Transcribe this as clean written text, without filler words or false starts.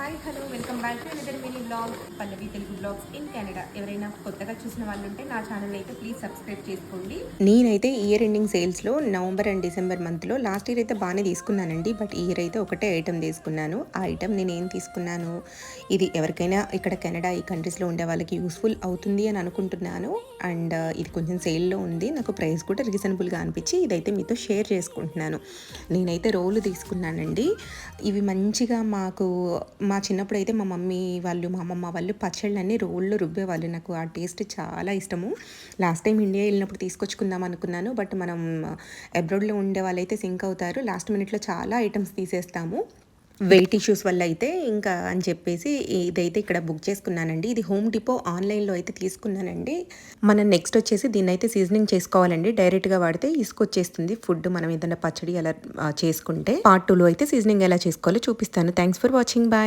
Hi hello welcome back to another mini blog Pallavi Telugu blogs in Canada. ఎవరైనా కొత్తగా చూసిన వాళ్ళు ఉంటే నా ఛానల్ అయితే ప్లీజ్ సబ్స్క్రైబ్ చేసుకోండి. నేనైతే ఇయర్ ఎండింగ్ సేల్స్లో నవంబర్ అండ్ డిసెంబర్ మంత్లో లాస్ట్ ఇయర్ అయితే బాగానే తీసుకున్నానండి. బట్ ఈ ఇయర్ అయితే ఒకటే ఐటమ్ తీసుకున్నాను. ఆ ఐటమ్ నేను ఏం తీసుకున్నాను, ఇది ఎవరికైనా ఇక్కడ కెనడా ఈ కంట్రీస్లో ఉండే వాళ్ళకి యూస్ఫుల్ అవుతుంది అని అనుకుంటున్నాను. అండ్ ఇది కొంచెం సేల్లో ఉంది, నాకు ప్రైస్ కూడా రీజనబుల్గా అనిపించి ఇదైతే మీతో షేర్ చేసుకుంటున్నాను. నేనైతే రోలు తీసుకున్నానండి. ఇవి మంచిగా మా చిన్నప్పుడు అయితే మా మమ్మీ వాళ్ళు మా అమ్మమ్మ వాళ్ళు పచ్చళ్ళన్నీ రోల్లో రుబ్బేవాళ్ళు. నాకు ఆ టేస్ట్ చాలా ఇష్టము. లాస్ట్ టైం ఇండియా వెళ్ళినప్పుడు తీసుకొచ్చుకుందాం అనుకున్నాను. బట్ మనం అబ్రాడ్లో ఉండే వాళ్ళైతే సింక్ అవుతారు, లాస్ట్ మినిట్లో చాలా ఐటమ్స్ తీసేస్తాము. వెయిట్ ఇష్యూస్ వల్ల అయితే ఇంకా అని చెప్పేసి ఇదైతే ఇక్కడ బుక్ చేసుకున్నానండి. ఇది హోమ్ డిపో ఆన్లైన్లో అయితే తీసుకున్నానండి. మనం నెక్స్ట్ వచ్చేసి దీన్ని అయితే సీజనింగ్ చేసుకోవాలండి. డైరెక్ట్గా వాడితే ఇసుకొచ్చేస్తుంది ఫుడ్. మనం ఏదైనా పచ్చడి అలా చేసుకుంటే. పార్ట్ 2లో అయితే సీజనింగ్ ఎలా చేసుకోవాలో చూపిస్తాను. Thanks for watching. బాయ్.